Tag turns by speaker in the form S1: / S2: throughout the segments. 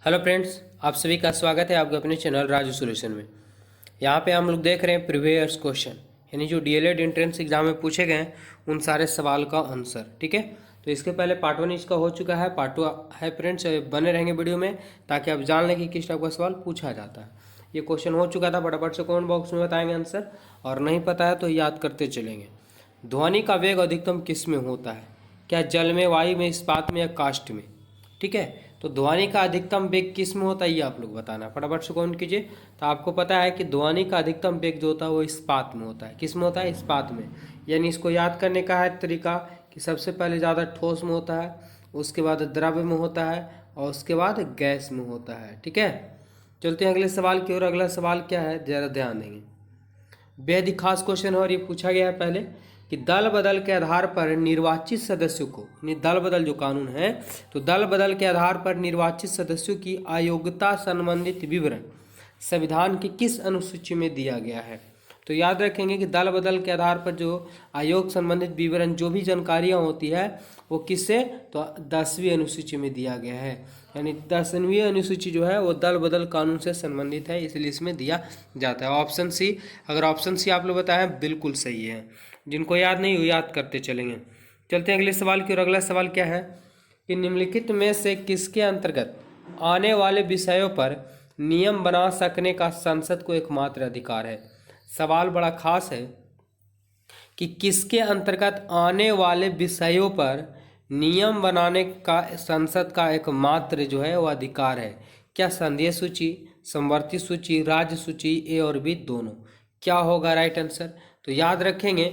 S1: Hello friends, आप सभी का स्वागत है आपके अपने चैनल राजू सॉल्यूशन में। यहाँ पे हम लोग देख रहे हैं प्रीवियस क्वेश्चन, यानी जो डीएलएड एंट्रेंस एग्जाम में पूछे गए हैं उन सारे सवाल का आंसर। ठीक है, तो इसके पहले पार्ट 1 इसका हो चुका है, पार्ट 2 है फ्रेंड्स, बने रहेंगे वीडियो में ताकि आप जान लें कि किस टाइप का सवाल पूछा जाता है। ये क्वेश्चन हो चुका था, फटाफट से कमेंट बॉक्स में बताएंगे आंसर, और नहीं पता है तो याद करते चलेंगे। ध्वनि का वेग अधिकतम किस में होता है? क्या जल में, वायु में, इस्पात में या काष्ठ में? ठीक है, तो ध्वनि का अधिकतम वेग किस में होता है ये आप लोग बताना, फटाफट से कमेंट कीजिए। तो आपको पता है कि ध्वनि का अधिकतम वेग जो होता है वो इस्पात में होता है। किस में होता है? इस्पात में। यानी इसको याद करने का है तरीका कि सबसे पहले ज़्यादा ठोस में होता है, उसके बाद द्रव्य में होता है, और उसके बाद गैस में होता है। ठीक है, चलते हैं अगले सवाल की ओर। अगला सवाल क्या है, ज़रा ध्यान देंगे। बेहद ही खास क्वेश्चन है और ये पूछा गया है पहले कि दल बदल के आधार पर निर्वाचित सदस्यों को, यानी दल बदल जो कानून है, तो दल बदल के आधार पर निर्वाचित सदस्यों की अयोग्यता संबंधित विवरण संविधान की किस अनुसूची में दिया गया है? तो याद रखेंगे कि दल बदल के आधार पर जो आयोग संबंधित विवरण जो भी जानकारियाँ होती है वो किससे, तो 10वीं अनुसूची में दिया गया है। यानी 10वीं अनुसूची जो है वो दल बदल कानून से संबंधित है, इसलिए इसमें दिया जाता है। ऑप्शन सी, अगर ऑप्शन सी आप लोग बताएं बिल्कुल सही है। जिनको याद नहीं वो याद करते चलेंगे। चलते हैं अगले सवाल की ओर। अगला सवाल क्या है कि निम्नलिखित में से किसके अंतर्गत आने वाले विषयों पर नियम बना सकने का संसद को एकमात्र अधिकार है? सवाल बड़ा खास है कि किसके अंतर्गत आने वाले विषयों पर नियम बनाने का संसद का एकमात्र जो है वो अधिकार है। क्या संघीय सूची, समवर्ती सूची, राज्य सूची, ए और बी दोनों? क्या होगा राइट आंसर? तो याद रखेंगे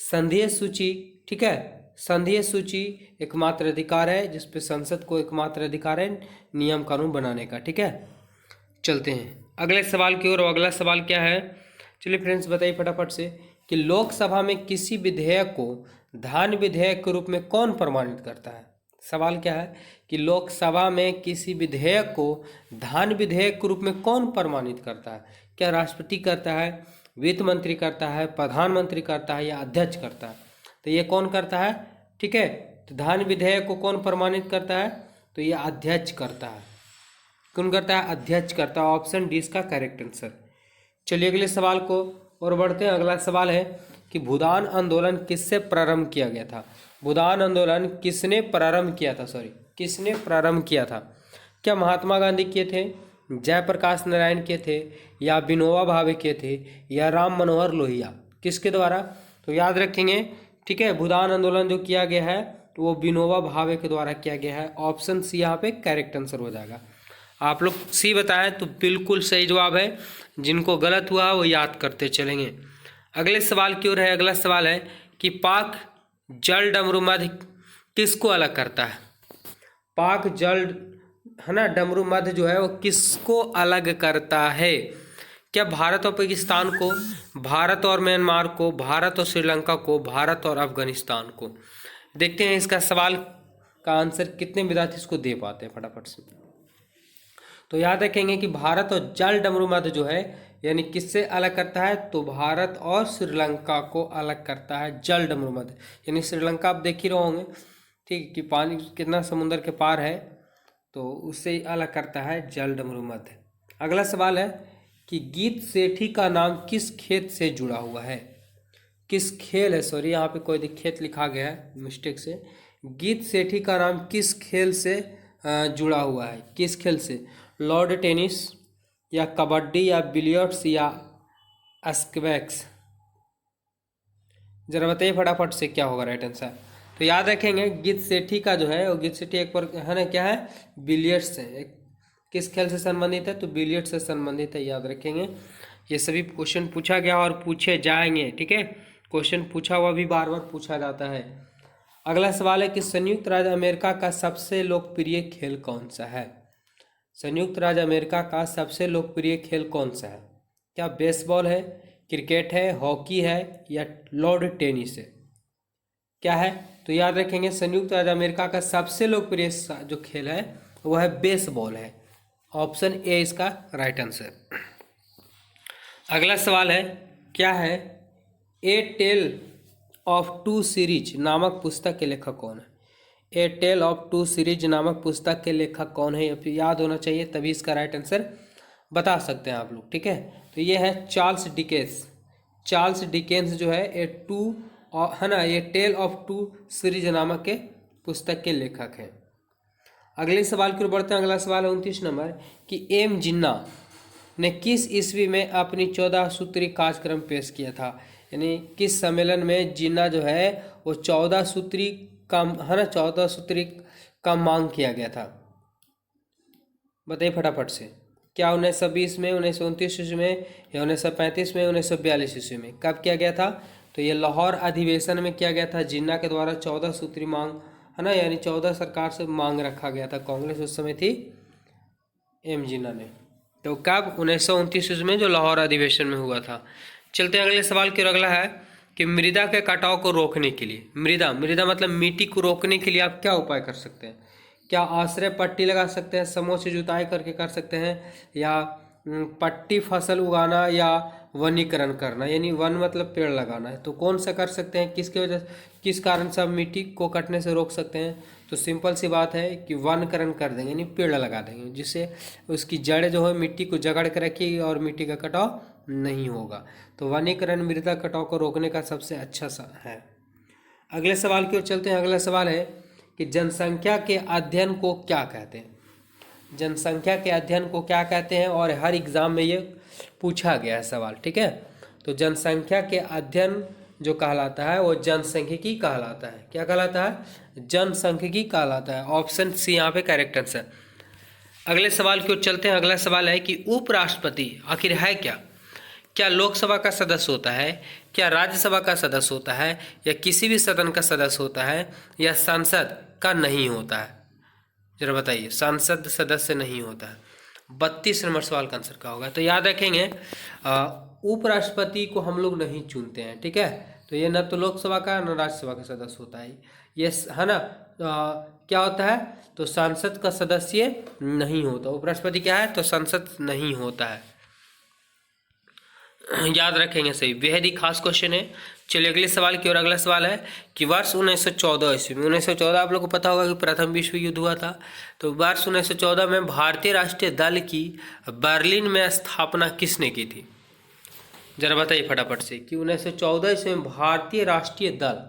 S1: संघीय सूची। ठीक है, संघीय सूची एकमात्र अधिकार है जिसपे संसद को एकमात्र अधिकार है नियम कानून बनाने का। ठीक है, चलते हैं अगले सवाल की ओर। अगला सवाल क्या है, चलिए फ्रेंड्स बताइए फटाफट से कि लोकसभा में किसी विधेयक को धान विधेयक के रूप में कौन प्रमाणित करता है? सवाल क्या है कि लोकसभा में किसी विधेयक को धान विधेयक के रूप में कौन प्रमाणित करता है? क्या राष्ट्रपति करता है, वित्त मंत्री करता है, प्रधानमंत्री करता है या अध्यक्ष करता है? तो ये कौन करता है? ठीक है, तो धान विधेयक को कौन प्रमाणित करता है? तो ये अध्यक्ष करता है। कौन करता है? अध्यक्ष करता है। ऑप्शन डी इसका करेक्ट आंसर। चलिए अगले सवाल को और बढ़ते हैं। अगला सवाल है कि भूदान आंदोलन किससे प्रारंभ किया गया था? भूदान आंदोलन किसने प्रारंभ किया था? किसने प्रारंभ किया था? क्या महात्मा गांधी किए थे, जयप्रकाश नारायण किए थे, या विनोबा भावे किए थे, या राम मनोहर लोहिया? किसके द्वारा? तो याद रखेंगे, ठीक है, भूदान आंदोलन जो किया गया है तो वो विनोबा भावे के द्वारा किया गया है। ऑप्शन सी यहाँ पे करेक्ट आंसर हो जाएगा। आप लोग सी बताएं तो बिल्कुल सही जवाब है। जिनको गलत हुआ वो याद करते चलेंगे। अगले सवाल की ओर है। अगला सवाल है कि पाक जल डमरू मध्य किसको अलग करता है? पाक जल है ना, डमरू मध्य जो है वो किसको अलग करता है? क्या भारत और पाकिस्तान को, भारत और म्यांमार को, भारत और श्रीलंका को, भारत और अफगानिस्तान को? देखते हैं इसका सवाल का आंसर कितने विद्यार्थी इसको दे पाते हैं फटाफट से। तो याद रखेंगे कि भारत और जल डमरू मध्य जो है यानी किससे अलग करता है? तो भारत और श्रीलंका को अलग करता है जल डमरू मध्य। यानी श्रीलंका आप देख ही रहे होंगे, ठीक, कि पानी कितना समुद्र के पार है, तो उससे अलग करता है जल डमरू मध्य। अगला सवाल है कि गीत सेठी का नाम किस खेत से जुड़ा हुआ है? किस खेल है, सॉरी यहाँ पे कोई खेत लिखा गया है मिस्टेक से। गीत सेठी का नाम किस खेल से जुड़ा हुआ है? किस खेल से? लॉर्ड टेनिस, या कबड्डी, या बिलियर्ड्स, या स्क्वैश? जरा बताइए फटाफट से क्या होगा राइट आंसर। तो याद रखेंगे गीत सेठी का जो है वो, गीत सेठी एक पर है ना, क्या है, बिलियर्ड्स है। किस खेल से संबंधित है? तो बिलियर्ड्स से संबंधित है, याद रखेंगे। ये सभी क्वेश्चन पूछा गया और पूछे जाएंगे। ठीक है, क्वेश्चन पूछा हुआ भी बार बार पूछा जाता है। अगला सवाल है कि संयुक्त राज्य अमेरिका का सबसे लोकप्रिय खेल कौन सा है? संयुक्त राज्य अमेरिका का सबसे लोकप्रिय खेल कौन सा है? क्या बेसबॉल है, क्रिकेट है, हॉकी है, या लॉर्ड टेनिस है? क्या है? तो याद रखेंगे संयुक्त राज्य अमेरिका का सबसे लोकप्रिय जो खेल है वह है बेसबॉल है। ऑप्शन ए इसका राइट आंसर। अगला सवाल है, क्या है, ए टेल ऑफ टू सीरीज नामक पुस्तक के लेखक कौन है? ए टेल ऑफ टू सीरीज नामक पुस्तक के लेखक कौन है? ये याद होना चाहिए, तभी इसका राइट आंसर बता सकते हैं आप लोग, ठीक है। तो ये है चार्ल्स डिकेंस। चार्ल्स डिकेंस जो है ए टू है ना, ये टेल ऑफ टू सीरीज नामक के पुस्तक के लेखक हैं। अगले सवाल की ओर बढ़ते हैं। अगला सवाल है 29 नंबर कि एम जिन्ना ने किस ईस्वी में अपनी 14 सूत्री कार्यक्रम पेश किया था? यानी किस सम्मेलन में जिन्ना जो है वो 14 सूत्री का है ना 14 सूत्री का मांग किया गया था? बताइए फटाफट से। क्या 1920 में, 1929 ईस्वी में, या 1935 में, 1942 ईस्वी में? कब किया गया था? तो ये लाहौर अधिवेशन में किया गया था। जिन्ना के द्वारा 14 सूत्री मांग है ना, यानी 14 सरकार से मांग रखा गया था। कांग्रेस उस समय थी एम जिन्ना ने। तो कब? 1929 ईस्वी में, जो लाहौर अधिवेशन में हुआ था। चलते हैं अगले सवाल की ओर। अगला है कि मृदा के कटाव को रोकने के लिए, मृदा मतलब मिट्टी को रोकने के लिए आप क्या उपाय कर सकते हैं? क्या आश्रय पट्टी लगा सकते हैं, समूह से जुताई करके कर सकते हैं, या पट्टी फसल उगाना, या वनीकरण करना, यानी वन मतलब पेड़ लगाना है। तो कौन सा कर सकते हैं? किसकी वजह, किस कारण से आप मिट्टी को कटने से रोक सकते हैं? तो सिंपल सी बात है कि वनीकरण कर देंगे, यानी पेड़ लगा देंगे, जिससे उसकी जड़ें जो है मिट्टी को जकड़ के रखेगी और मिट्टी का कटाव नहीं होगा। तो वनीकरण मृदा कटाव को रोकने का सबसे अच्छा सा है। अगले सवाल की ओर चलते हैं। अगला सवाल है कि जनसंख्या के अध्ययन को क्या कहते हैं? जनसंख्या के अध्ययन को क्या कहते हैं? और हर एग्जाम में ये पूछा गया है सवाल, ठीक है। तो जनसंख्या के अध्ययन जो कहलाता है वो जनसांख्यिकी कहलाता है। क्या कहलाता है? जनसांख्यिकी कहलाता है। ऑप्शन सी यहाँ पे करेक्ट आंसर। अगले सवाल की ओर चलते हैं। अगला सवाल है कि उपराष्ट्रपति आखिर है क्या? क्या लोकसभा का सदस्य होता है, क्या राज्यसभा का सदस्य होता है, या किसी भी सदन का सदस्य होता है, या सांसद का नहीं होता है? जरा बताइए। सांसद सदस्य नहीं होता है। 32 नंबर सवाल का आंसर क्या होगा? तो याद रखेंगे उपराष्ट्रपति को हम लोग नहीं चुनते हैं, ठीक है। तो ये न तो लोकसभा का न राज्यसभा का सदस्य होता है, ये है ना। क्या होता है? तो सांसद का सदस्य नहीं होता। उपराष्ट्रपति क्या है? तो सांसद नहीं होता है। याद रखेंगे सही, बेहद ही खास क्वेश्चन है। चलिए अगले सवाल की ओर। अगला सवाल है कि वर्ष 1914 ईस्वी में, 1914 आप लोग को पता होगा कि प्रथम विश्व युद्ध हुआ था। तो वर्ष 1914 में भारतीय राष्ट्रीय दल की बर्लिन में स्थापना किसने की थी? जरा बताइए फटाफट से कि 1914 ईस्वी में भारतीय राष्ट्रीय दल,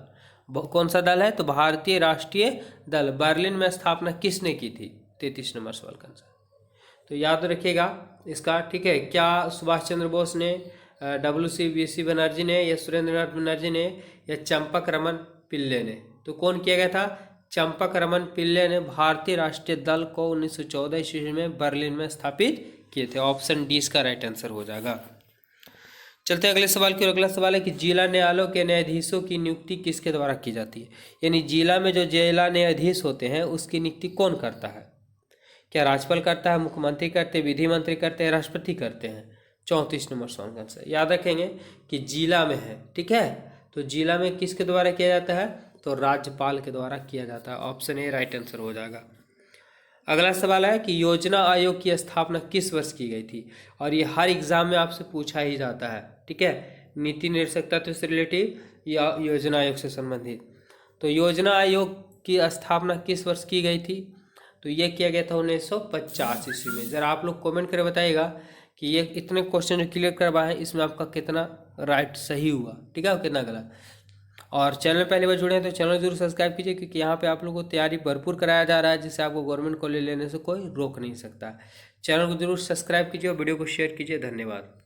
S1: कौन सा दल है? तो भारतीय राष्ट्रीय दल बर्लिन में स्थापना किसने की थी? 33 नंबर सवाल का आंसर। तो याद रखिएगा इसका, ठीक है। क्या सुभाष चंद्र बोस ने, WC बनर्जी ने, या सुरेंद्रनाथ बनर्जी ने, या चंपक रमन पिल्ले ने? तो कौन किया गया था? चंपक रमन पिल्ले ने भारतीय राष्ट्रीय दल को 1914 ईस्वी में बर्लिन में स्थापित किए थे। ऑप्शन डी इसका राइट आंसर हो जाएगा। चलते हैं अगले सवाल की ओर। अगला सवाल है कि जिला न्यायालयों के न्यायाधीशों की नियुक्ति किसके द्वारा की जाती है? यानी जिला में जो जिला न्यायाधीश होते हैं उसकी नियुक्ति कौन करता है? क्या राज्यपाल करता है, मुख्यमंत्री करते हैं, विधि मंत्री करते हैं, राष्ट्रपति करते हैं? 34 नंबर सवाल का आंसर। याद रखेंगे कि जिला में है, ठीक है। तो जिला में किसके द्वारा किया जाता है? तो राज्यपाल के द्वारा किया जाता है। ऑप्शन ए राइट आंसर हो जाएगा। अगला सवाल है कि योजना आयोग की स्थापना किस वर्ष की गई थी? और ये हर एग्जाम में आपसे पूछा ही जाता है, ठीक है। नीति निर्देशक तत्व से रिलेटिव या योजना आयोग से संबंधित। तो योजना आयोग की स्थापना किस वर्ष की गई थी? तो ये किया गया था 1950 ईस्वी में। ज़रा आप लोग कमेंट करके बताइएगा कि ये इतने क्वेश्चन जो क्लियर करवाए हैं इसमें आपका कितना राइट सही हुआ, ठीक है, और कितना गलत। और चैनल पहली बार जुड़े हैं तो चैनल जरूर सब्सक्राइब कीजिए, क्योंकि यहाँ पे आप लोगों को तैयारी भरपूर कराया जा रहा है, जिससे आपको गवर्नमेंट कॉलेज लेने से कोई रोक नहीं सकता। चैनल को जरूर सब्सक्राइब कीजिए और वीडियो को शेयर कीजिए। धन्यवाद।